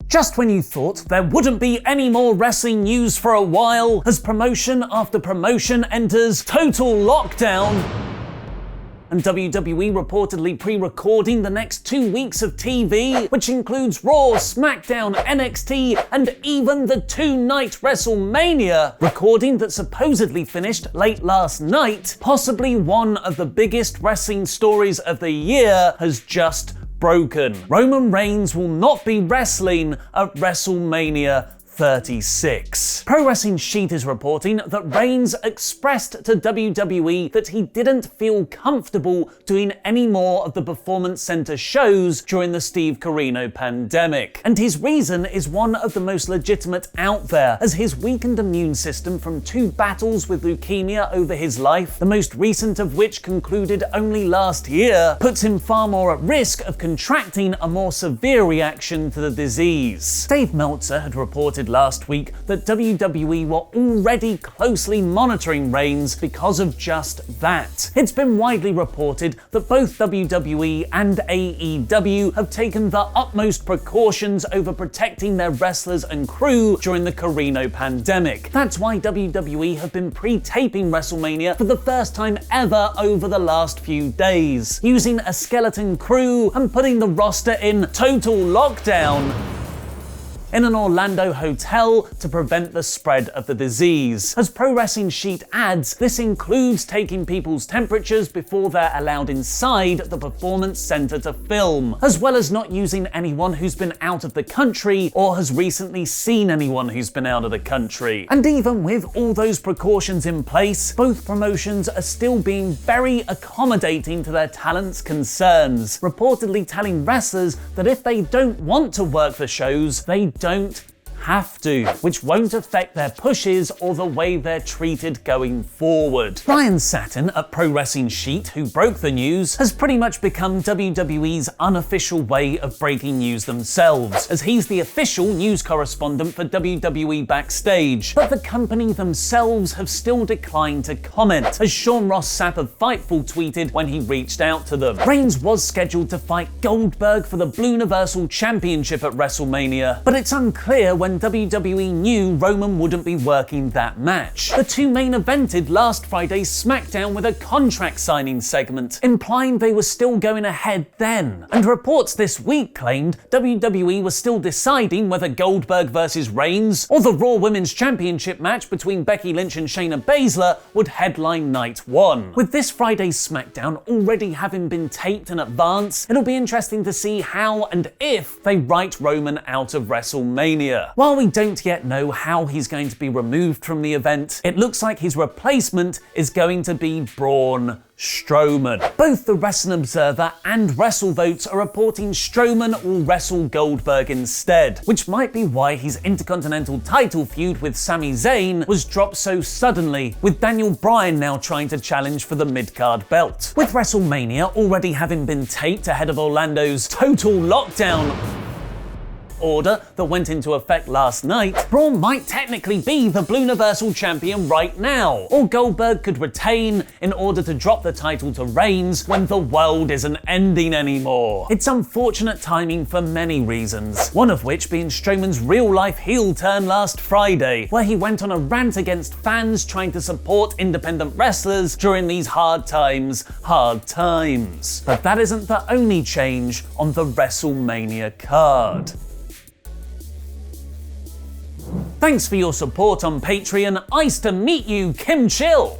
Just when you thought there wouldn't be any more wrestling news for a while, as promotion after promotion enters total lockdown, and WWE reportedly pre-recording the next 2 weeks of TV, which includes Raw, SmackDown, NXT, and even the two-night WrestleMania, recording that supposedly finished late last night, possibly one of the biggest wrestling stories of the year has just broken. Roman Reigns will not be wrestling at WrestleMania 36. Pro Wrestling Sheet is reporting that Reigns expressed to WWE that he didn't feel comfortable doing any more of the Performance Center shows during the Steve Corino pandemic. And his reason is one of the most legitimate out there, as his weakened immune system from 2 battles with leukemia over his life, the most recent of which concluded only last year, puts him far more at risk of contracting a more severe reaction to the disease. Dave Meltzer had reported last week that WWE were already closely monitoring Reigns because of just that. It's been widely reported that both WWE and AEW have taken the utmost precautions over protecting their wrestlers and crew during the Corino pandemic. That's why WWE have been pre-taping WrestleMania for the first time ever over the last few days, using a skeleton crew and putting the roster in total lockdown in an Orlando hotel to prevent the spread of the disease. As Pro Wrestling Sheet adds, this includes taking people's temperatures before they're allowed inside the Performance Center to film, as well as not using anyone who's been out of the country or has recently seen anyone who's been out of the country. And even with all those precautions in place, both promotions are still being very accommodating to their talent's concerns, reportedly telling wrestlers that if they don't want to work the shows, they don't have to, which won't affect their pushes or the way they're treated going forward. Ryan Satin at Pro Wrestling Sheet, who broke the news, has pretty much become WWE's unofficial way of breaking news themselves, as he's the official news correspondent for WWE Backstage. But the company themselves have still declined to comment, as Sean Ross Sapp of Fightful tweeted when he reached out to them. Reigns was scheduled to fight Goldberg for the Blue Universal Championship at WrestleMania, but it's unclear when WWE knew Roman wouldn't be working that match. The two main evented last Friday's SmackDown with a contract signing segment, implying they were still going ahead then. And reports this week claimed WWE was still deciding whether Goldberg versus Reigns or the Raw Women's Championship match between Becky Lynch and Shayna Baszler would headline night 1. With this Friday's SmackDown already having been taped in advance, it'll be interesting to see how and if they write Roman out of WrestleMania. While we don't yet know how he's going to be removed from the event, it looks like his replacement is going to be Braun Strowman. Both the Wrestling Observer and WrestleVotes are reporting Strowman will wrestle Goldberg instead, which might be why his Intercontinental title feud with Sami Zayn was dropped so suddenly, with Daniel Bryan now trying to challenge for the mid-card belt. With WrestleMania already having been taped ahead of Orlando's total lockdown order that went into effect last night, Braun might technically be the Blue Universal Champion right now, or Goldberg could retain in order to drop the title to Reigns when the world isn't ending anymore. It's unfortunate timing for many reasons, one of which being Strowman's real-life heel turn last Friday, where he went on a rant against fans trying to support independent wrestlers during these hard times. But that isn't the only change on the WrestleMania card. Thanks for your support on Patreon. Nice to meet you, Kim Chill.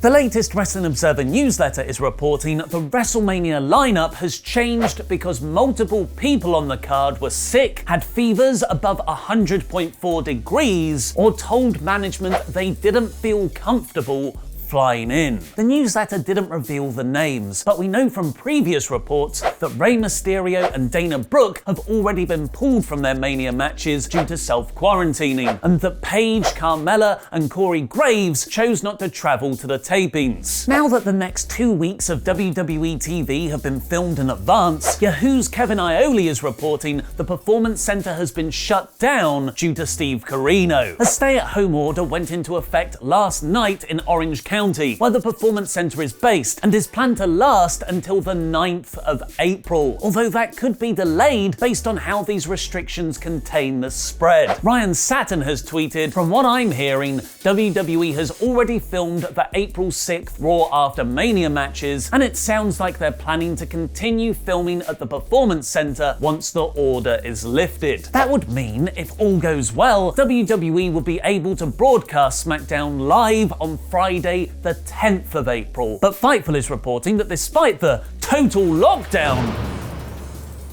The latest Wrestling Observer newsletter is reporting the WrestleMania lineup has changed because multiple people on the card were sick, had fevers above 100.4 degrees, or told management they didn't feel comfortable flying in. The newsletter didn't reveal the names, but we know from previous reports that Rey Mysterio and Dana Brooke have already been pulled from their Mania matches due to self-quarantining, and that Paige, Carmella, and Corey Graves chose not to travel to the tapings. Now that the next 2 weeks of WWE TV have been filmed in advance, Yahoo's Kevin Iole is reporting the Performance Center has been shut down due to Steve Corino. A stay-at-home order went into effect last night in Orange County, County, where the Performance Center is based, and is planned to last until the 9th of April, although that could be delayed based on how these restrictions contain the spread. Ryan Satin has tweeted, "From what I'm hearing, WWE has already filmed the April 6th Raw After Mania matches, and it sounds like they're planning to continue filming at the Performance Center once the order is lifted." That would mean, if all goes well, WWE will be able to broadcast SmackDown live on Friday the 10th of April. But Fightful is reporting that despite the total lockdown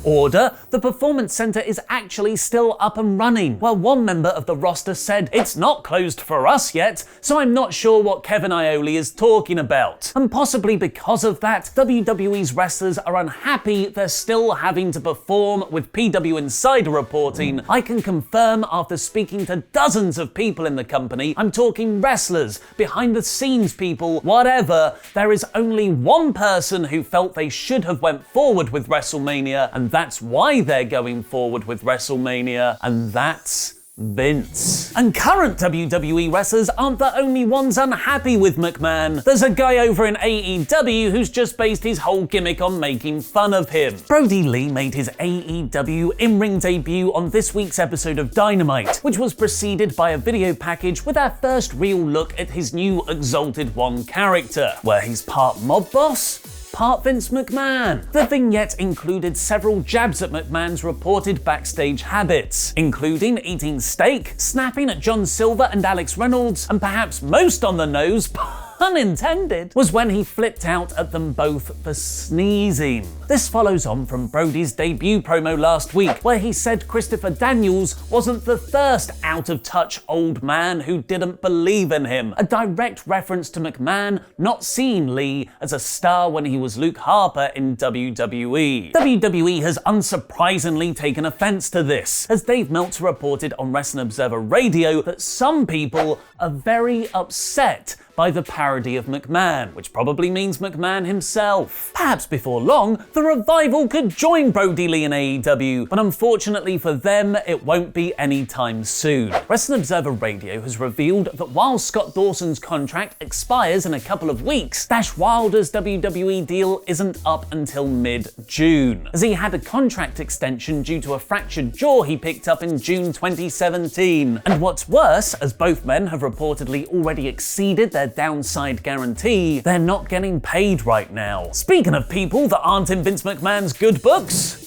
order, the Performance Center is actually still up and running, while one member of the roster said, "It's not closed for us yet, so I'm not sure what Kevin Iole is talking about." And possibly because of that, WWE's wrestlers are unhappy they're still having to perform, with PW Insider reporting, "I can confirm after speaking to dozens of people in the company, I'm talking wrestlers, behind the scenes people, whatever, there is only one person who felt they should have went forward with WrestleMania, and that's why they're going forward with WrestleMania, and that's Vince." And current WWE wrestlers aren't the only ones unhappy with McMahon. There's a guy over in AEW who's just based his whole gimmick on making fun of him. Brody Lee made his AEW in-ring debut on this week's episode of Dynamite, which was preceded by a video package with our first real look at his new Exalted One character, where he's part mob boss, part Vince McMahon. The vignette included several jabs at McMahon's reported backstage habits, including eating steak, snapping at John Silver and Alex Reynolds, and perhaps most on the nose, pun intended, was when he flipped out at them both for sneezing. This follows on from Brody's debut promo last week, where he said Christopher Daniels wasn't the first out-of-touch old man who didn't believe in him, a direct reference to McMahon not seeing Lee as a star when he was Luke Harper in WWE. WWE has unsurprisingly taken offense to this, as Dave Meltzer reported on Wrestling Observer Radio that some people are very upset by the parody of McMahon, which probably means McMahon himself. Perhaps before long, the Revival could join Brody Lee in AEW, but unfortunately for them, it won't be anytime soon. Wrestling Observer Radio has revealed that while Scott Dawson's contract expires in a couple of weeks, Dash Wilder's WWE deal isn't up until mid-June, as he had a contract extension due to a fractured jaw he picked up in June 2017. And what's worse, as both men have reportedly already exceeded their downside guarantee, they're not getting paid right now. Speaking of people that aren't in Vince McMahon's good books,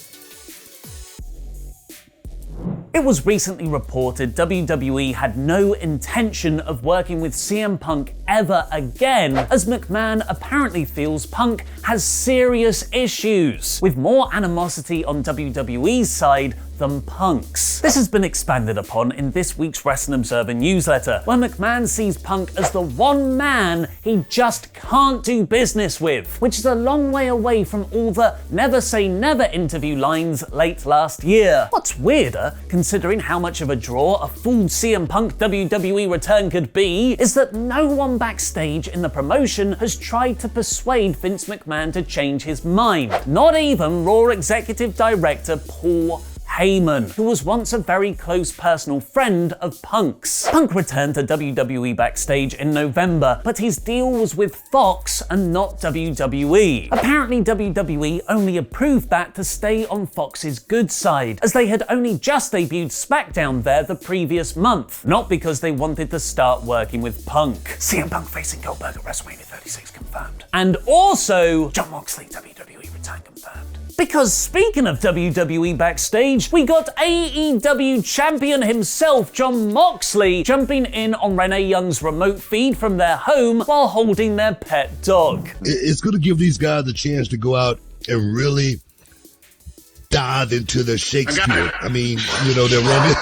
it was recently reported WWE had no intention of working with CM Punk ever again, as McMahon apparently feels Punk has serious issues, with more animosity on WWE's side than Punk's. This has been expanded upon in this week's Wrestling Observer newsletter, where McMahon sees Punk as the one man he just can't do business with, which is a long way away from all the never say never interview lines late last year. What's weirder, considering how much of a draw a full CM Punk WWE return could be, is that no one backstage in the promotion has tried to persuade Vince McMahon to change his mind. Not even Raw Executive Director Paul Heyman, who was once a very close personal friend of Punk's. Punk returned to WWE Backstage in November, but his deal was with Fox and not WWE. Apparently WWE only approved that to stay on Fox's good side, as they had only just debuted SmackDown there the previous month, not because they wanted to start working with Punk. CM Punk facing Goldberg at WrestleMania 36 confirmed. And also, Jon Moxley WWE return confirmed. Because speaking of WWE Backstage, we got AEW champion himself, Jon Moxley, jumping in on Renee Young's remote feed from their home while holding their pet dog. It's going to give these guys a chance to go out and really dive into the Shakespeare. I mean, you know, they're running.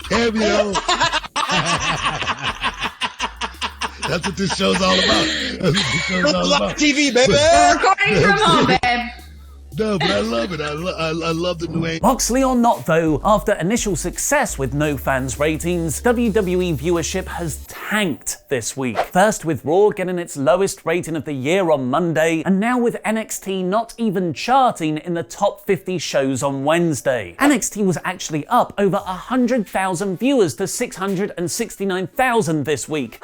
Cameo. That's what this show's all about. TV, baby. Recording from home, babe. No, but I love it. I love the new angle. Moxley or not though, after initial success with no fans ratings, WWE viewership has tanked this week. First with Raw getting its lowest rating of the year on Monday, and now with NXT not even charting in the top 50 shows on Wednesday. NXT was actually up over 100,000 viewers to 669,000 this week.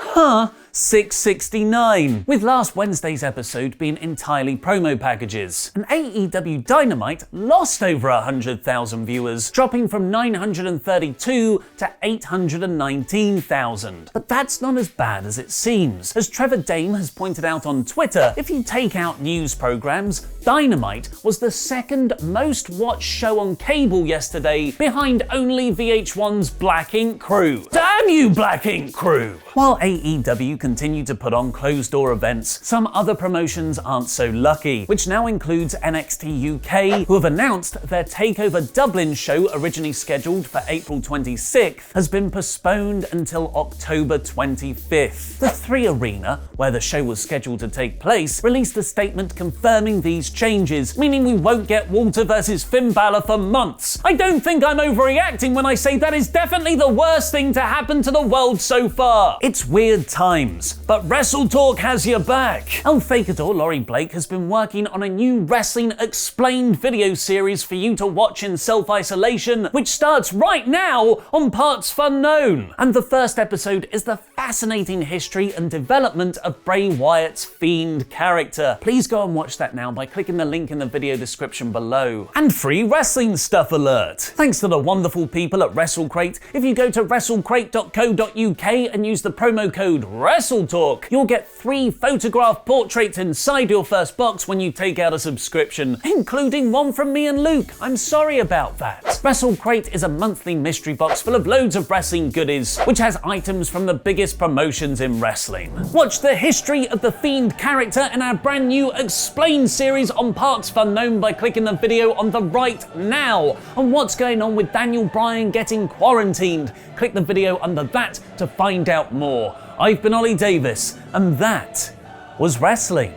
669, with last Wednesday's episode being entirely promo packages. And AEW Dynamite lost over 100,000 viewers, dropping from 932 to 819,000. But that's not as bad as it seems. As Trevor Dame has pointed out on Twitter, if you take out news programs, Dynamite was the second most watched show on cable yesterday, behind only VH1's Black Ink Crew. Damn you, Black Ink Crew! While AEW continue to put on closed-door events, some other promotions aren't so lucky, which now includes NXT UK, who have announced their TakeOver Dublin show, originally scheduled for April 26th, has been postponed until October 25th. The 3 Arena, where the show was scheduled to take place, released a statement confirming these changes, meaning we won't get Walter versus Finn Balor for months. I don't think I'm overreacting when I say that is definitely the worst thing to happen to the world so far. It's weird times, but WrestleTalk has your back. El Fakador Laurie Blake has been working on a new Wrestling Explained video series for you to watch in self-isolation, which starts right now on Parts Unknown. And the first episode is the fascinating history and development of Bray Wyatt's Fiend character. Please go and watch that now by clicking the link in the video description below. And free wrestling stuff alert! Thanks to the wonderful people at WrestleCrate. If you go to wrestlecrate.co.uk and use the promo code WrestleTalk, you'll get 3 photographed portraits inside your first box when you take out a subscription, including one from me and Luke. I'm sorry about that. WrestleCrate is a monthly mystery box full of loads of wrestling goodies, which has items from the biggest promotions in wrestling. Watch the history of the Fiend character in our brand new Explained series on Parks Unknown by clicking the video on the right now. And what's going on with Daniel Bryan getting quarantined? Click the video under that to find out more. I've been Ollie Davis, and that was wrestling.